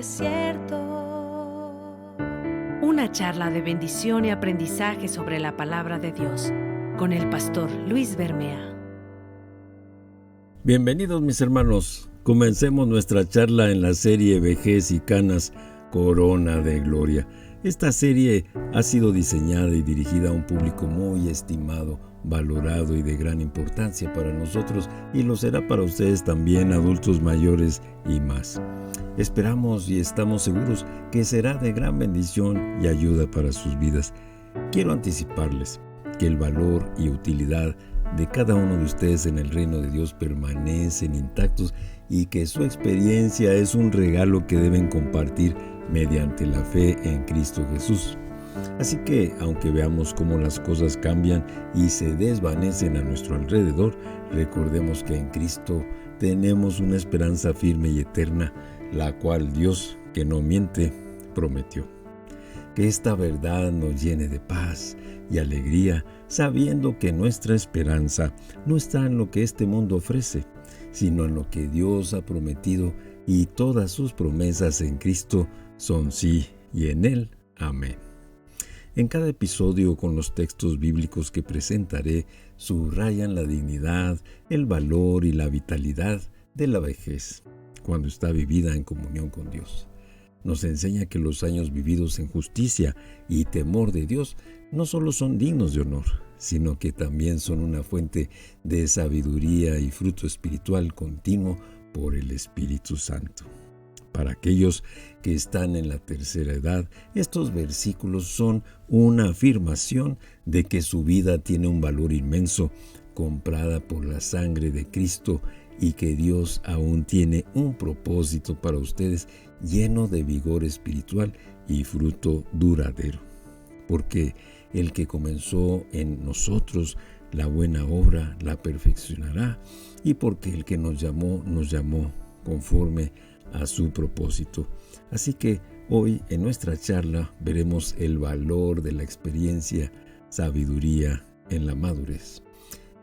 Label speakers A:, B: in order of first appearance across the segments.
A: desierto.
B: Una charla de bendición y aprendizaje sobre la palabra de Dios con el pastor Luis Bermea.
C: Bienvenidos mis hermanos, comencemos nuestra charla en la serie Vejez y Canas, Corona de Gloria. Esta serie ha sido diseñada y dirigida a un público muy estimado, valorado y de gran importancia para nosotros, y lo será para ustedes también, adultos mayores y más. Esperamos y estamos seguros que será de gran bendición y ayuda para sus vidas. Quiero anticiparles que el valor y utilidad de cada uno de ustedes en el reino de Dios permanecen intactos y que su experiencia es un regalo que deben compartir mediante la fe en Cristo Jesús. Así que, aunque veamos cómo las cosas cambian y se desvanecen a nuestro alrededor, recordemos que en Cristo tenemos una esperanza firme y eterna, la cual Dios, que no miente, prometió. Que esta verdad nos llene de paz y alegría, sabiendo que nuestra esperanza no está en lo que este mundo ofrece, sino en lo que Dios ha prometido, y todas sus promesas en Cristo son sí y en Él amén. En cada episodio, con los textos bíblicos que presentaré, subrayan la dignidad, el valor y la vitalidad de la vejez, cuando está vivida en comunión con Dios. Nos enseña que los años vividos en justicia y temor de Dios no solo son dignos de honor, sino que también son una fuente de sabiduría y fruto espiritual continuo por el Espíritu Santo. Para aquellos que están en la tercera edad, estos versículos son una afirmación de que su vida tiene un valor inmenso, comprada por la sangre de Cristo, y que Dios aún tiene un propósito para ustedes lleno de vigor espiritual y fruto duradero. Porque el que comenzó en nosotros la buena obra la perfeccionará, y porque el que nos llamó conforme a su propósito. Así que hoy en nuestra charla veremos el valor de la experiencia, sabiduría en la madurez.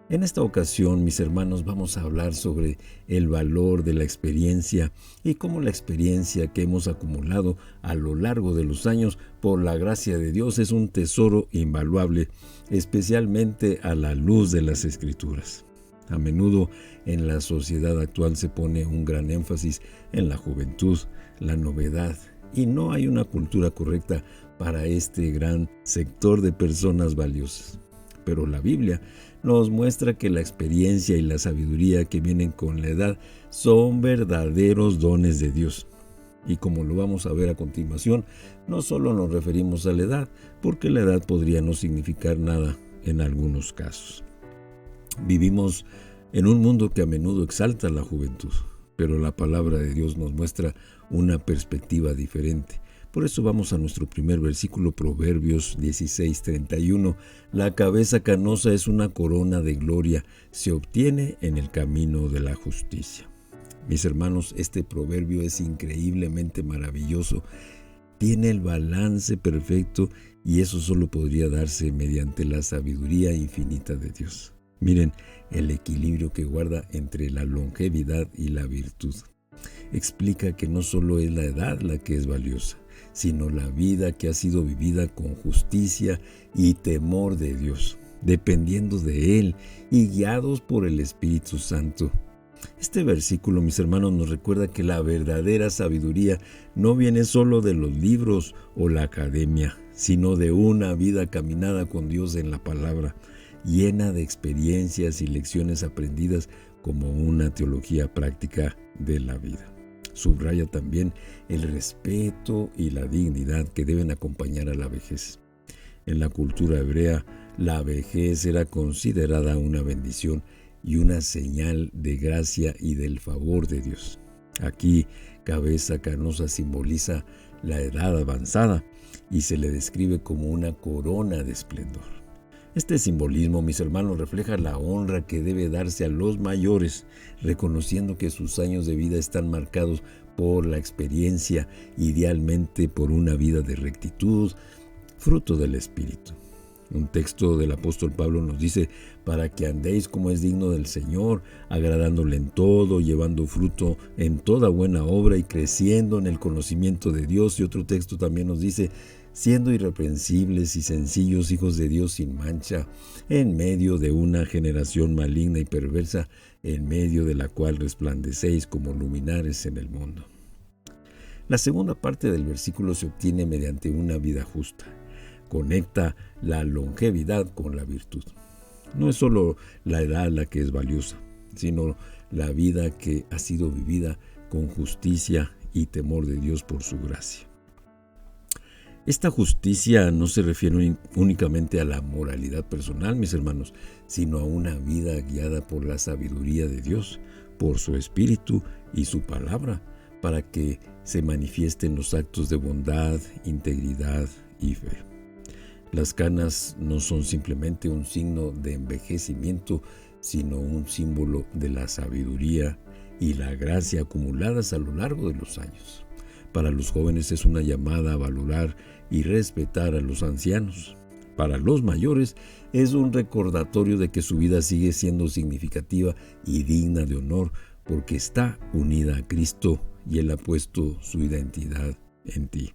C: En esta ocasión, mis hermanos, vamos a hablar sobre el valor de la experiencia y cómo la experiencia que hemos acumulado a lo largo de los años por la gracia de Dios es un tesoro invaluable, especialmente a la luz de las Escrituras. A menudo en la sociedad actual se pone un gran énfasis en la juventud, la novedad, y no hay una cultura correcta para este gran sector de personas valiosas. Pero la Biblia nos muestra que la experiencia y la sabiduría que vienen con la edad son verdaderos dones de Dios. Y como lo vamos a ver a continuación, no solo nos referimos a la edad, porque la edad podría no significar nada en algunos casos. Vivimos en un mundo que a menudo exalta la juventud, pero la palabra de Dios nos muestra una perspectiva diferente. Por eso vamos a nuestro primer versículo, Proverbios 16:31. La cabeza canosa es una corona de gloria, se obtiene en el camino de la justicia. Mis hermanos, este proverbio es increíblemente maravilloso. Tiene el balance perfecto, y eso solo podría darse mediante la sabiduría infinita de Dios. Miren el equilibrio que guarda entre la longevidad y la virtud. Explica que no solo es la edad la que es valiosa, sino la vida que ha sido vivida con justicia y temor de Dios, dependiendo de Él y guiados por el Espíritu Santo. Este versículo, mis hermanos, nos recuerda que la verdadera sabiduría no viene solo de los libros o la academia, sino de una vida caminada con Dios en la palabra, llena de experiencias y lecciones aprendidas como una teología práctica de la vida. Subraya también el respeto y la dignidad que deben acompañar a la vejez. En la cultura hebrea, la vejez era considerada una bendición y una señal de gracia y del favor de Dios. Aquí, cabeza canosa simboliza la edad avanzada y se le describe como una corona de esplendor. Este simbolismo, mis hermanos, refleja la honra que debe darse a los mayores, reconociendo que sus años de vida están marcados por la experiencia, idealmente por una vida de rectitud, fruto del Espíritu. Un texto del apóstol Pablo nos dice, para que andéis como es digno del Señor, agradándole en todo, llevando fruto en toda buena obra y creciendo en el conocimiento de Dios. Y otro texto también nos dice, siendo irreprensibles y sencillos hijos de Dios sin mancha, en medio de una generación maligna y perversa, en medio de la cual resplandecéis como luminares en el mundo. La segunda parte del versículo se obtiene mediante una vida justa. Conecta la longevidad con la virtud. No es solo la edad la que es valiosa, sino la vida que ha sido vivida con justicia y temor de Dios por su gracia. Esta justicia no se refiere únicamente a la moralidad personal, mis hermanos, sino a una vida guiada por la sabiduría de Dios, por su Espíritu y su palabra, para que se manifiesten los actos de bondad, integridad y fe. Las canas no son simplemente un signo de envejecimiento, sino un símbolo de la sabiduría y la gracia acumuladas a lo largo de los años. Para los jóvenes es una llamada a valorar y respetar a los ancianos. Para los mayores es un recordatorio de que su vida sigue siendo significativa y digna de honor porque está unida a Cristo y Él ha puesto su identidad en ti.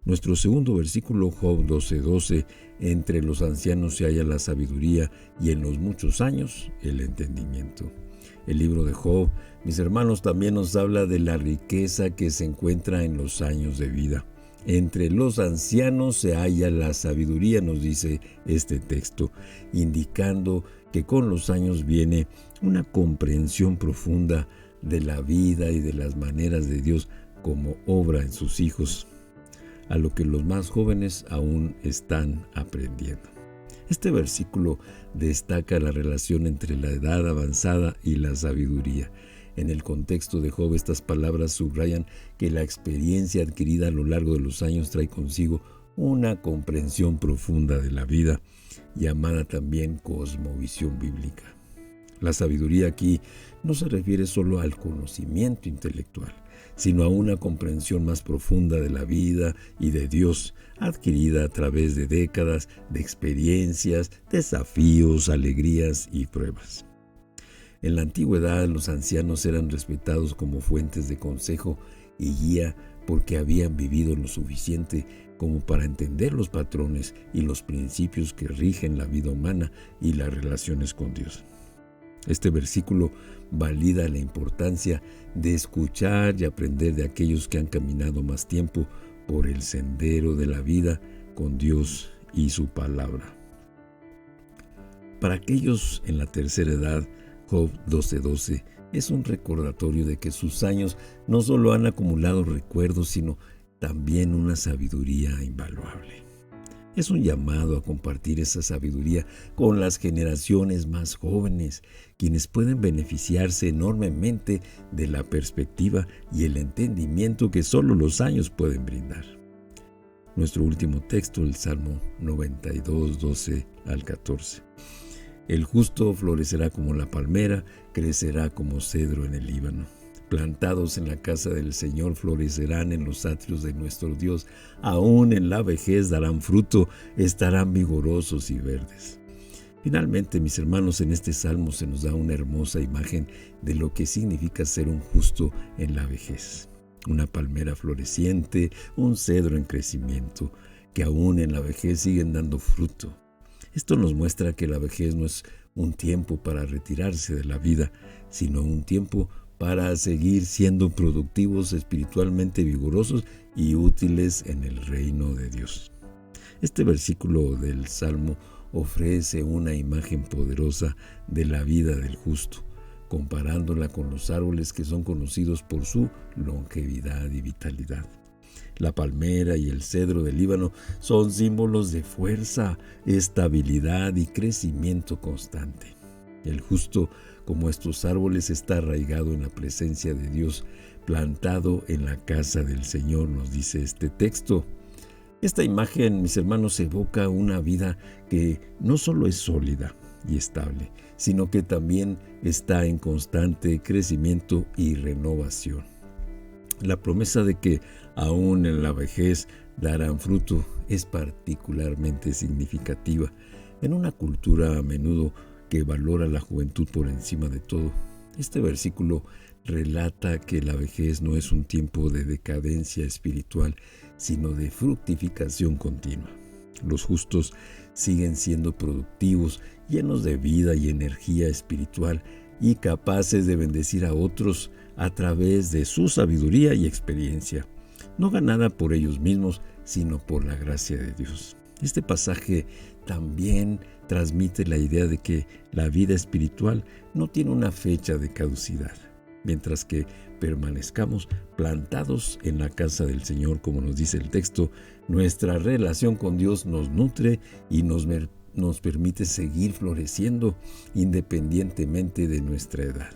C: Nuestro segundo versículo, Job 12:12, entre los ancianos se halla la sabiduría y en los muchos años el entendimiento. El libro de Job, mis hermanos, también nos habla de la riqueza que se encuentra en los años de vida. Entre los ancianos se halla la sabiduría, nos dice este texto, indicando que con los años viene una comprensión profunda de la vida y de las maneras de Dios como obra en sus hijos, a lo que los más jóvenes aún están aprendiendo. Este versículo destaca la relación entre la edad avanzada y la sabiduría. En el contexto de Job, estas palabras subrayan que la experiencia adquirida a lo largo de los años trae consigo una comprensión profunda de la vida, llamada también cosmovisión bíblica. La sabiduría aquí no se refiere solo al conocimiento intelectual, sino a una comprensión más profunda de la vida y de Dios, adquirida a través de décadas de experiencias, desafíos, alegrías y pruebas. En la antigüedad, los ancianos eran respetados como fuentes de consejo y guía porque habían vivido lo suficiente como para entender los patrones y los principios que rigen la vida humana y las relaciones con Dios. Este versículo valida la importancia de escuchar y aprender de aquellos que han caminado más tiempo por el sendero de la vida con Dios y su palabra. Para aquellos en la tercera edad, Job 12:12 es un recordatorio de que sus años no solo han acumulado recuerdos, sino también una sabiduría invaluable. Es un llamado a compartir esa sabiduría con las generaciones más jóvenes, quienes pueden beneficiarse enormemente de la perspectiva y el entendimiento que solo los años pueden brindar. Nuestro último texto, el Salmo 92, 12 al 14. El justo florecerá como la palmera, crecerá como cedro en el Líbano. Plantados en la casa del Señor, florecerán en los atrios de nuestro Dios. Aún en la vejez darán fruto, estarán vigorosos y verdes. Finalmente, mis hermanos, en este salmo se nos da una hermosa imagen de lo que significa ser un justo en la vejez. Una palmera floreciente, un cedro en crecimiento, que aún en la vejez siguen dando fruto. Esto nos muestra que la vejez no es un tiempo para retirarse de la vida, sino un tiempo para seguir siendo productivos, espiritualmente vigorosos y útiles en el reino de Dios. Este versículo del Salmo ofrece una imagen poderosa de la vida del justo, comparándola con los árboles que son conocidos por su longevidad y vitalidad. La palmera y el cedro del Líbano son símbolos de fuerza, estabilidad y crecimiento constante. El justo, como estos árboles, está arraigado en la presencia de Dios, plantado en la casa del Señor, nos dice este texto. Esta imagen, mis hermanos, evoca una vida que no solo es sólida y estable, sino que también está en constante crecimiento y renovación. La promesa de que aún en la vejez darán fruto es particularmente significativa en una cultura a menudo que valora la juventud por encima de todo. Este versículo relata que la vejez no es un tiempo de decadencia espiritual, sino de fructificación continua. Los justos siguen siendo productivos, llenos de vida y energía espiritual y capaces de bendecir a otros a través de su sabiduría y experiencia, no ganada por ellos mismos, sino por la gracia de Dios. Este pasaje también transmite la idea de que la vida espiritual no tiene una fecha de caducidad. Mientras que permanezcamos plantados en la casa del Señor, como nos dice el texto, nuestra relación con Dios nos nutre y nos permite seguir floreciendo independientemente de nuestra edad.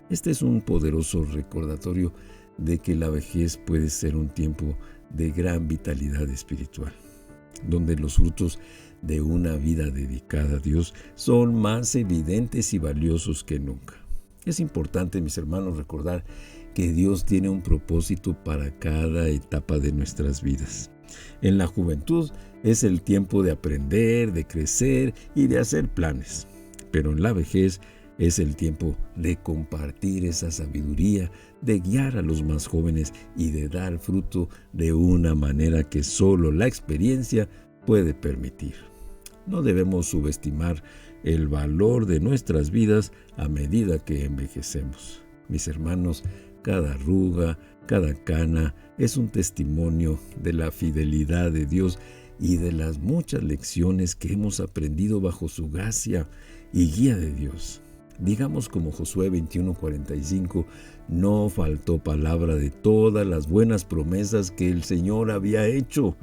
C: Este es un poderoso recordatorio de que la vejez puede ser un tiempo de gran vitalidad espiritual, donde los frutos de una vida dedicada a Dios son más evidentes y valiosos que nunca. Es importante, mis hermanos, recordar que Dios tiene un propósito para cada etapa de nuestras vidas. En la juventud es el tiempo de aprender, de crecer y de hacer planes, pero en la vejez es el tiempo de compartir esa sabiduría, de guiar a los más jóvenes y de dar fruto de una manera que solo la experiencia puede permitir. No debemos subestimar el valor de nuestras vidas a medida que envejecemos. Mis hermanos, cada arruga, cada cana es un testimonio de la fidelidad de Dios y de las muchas lecciones que hemos aprendido bajo su gracia y guía de Dios. Digamos como Josué 21:45, no faltó palabra de todas las buenas promesas que el Señor había hecho.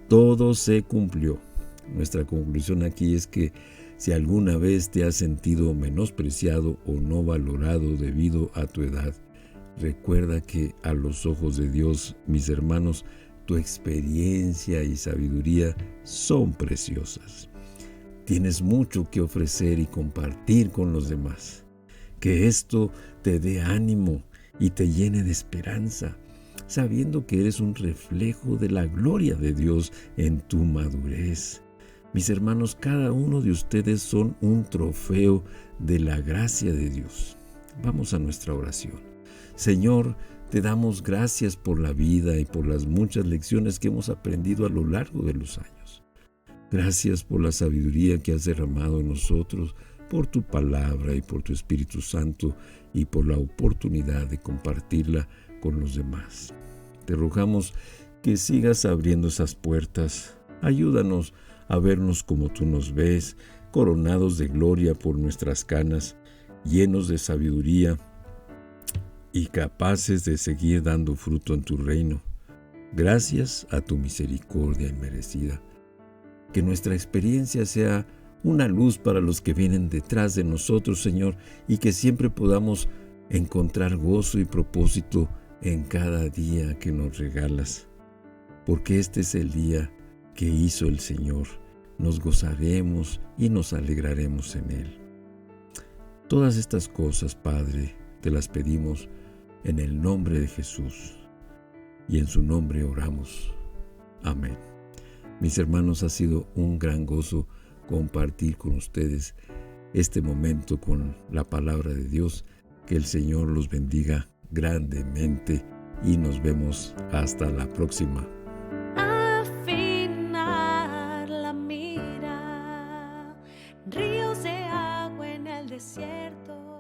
C: Todo se cumplió. Nuestra conclusión aquí es que si alguna vez te has sentido menospreciado o no valorado debido a tu edad, recuerda que a los ojos de Dios, mis hermanos, tu experiencia y sabiduría son preciosas. Tienes mucho que ofrecer y compartir con los demás. Que esto te dé ánimo y te llene de esperanza, sabiendo que eres un reflejo de la gloria de Dios en tu madurez. Mis hermanos, cada uno de ustedes son un trofeo de la gracia de Dios. Vamos a nuestra oración. Señor, te damos gracias por la vida y por las muchas lecciones que hemos aprendido a lo largo de los años. Gracias por la sabiduría que has derramado en nosotros, por tu palabra y por tu Espíritu Santo y por la oportunidad de compartirla con los demás. Te rogamos que sigas abriendo esas puertas. Ayúdanos a vernos como tú nos ves, coronados de gloria por nuestras canas, llenos de sabiduría y capaces de seguir dando fruto en tu reino. Gracias a tu misericordia inmerecida. Que nuestra experiencia sea una luz para los que vienen detrás de nosotros, Señor, y que siempre podamos encontrar gozo y propósito en cada día que nos regalas. Porque este es el día que hizo el Señor. Nos gozaremos y nos alegraremos en Él. Todas estas cosas, Padre, te las pedimos en el nombre de Jesús. Y en su nombre oramos. Amén. Mis hermanos, ha sido un gran gozo compartir con ustedes este momento con la palabra de Dios. Que el Señor los bendiga grandemente y nos vemos hasta la próxima.
B: Afinar la mira, ríos de agua en el desierto.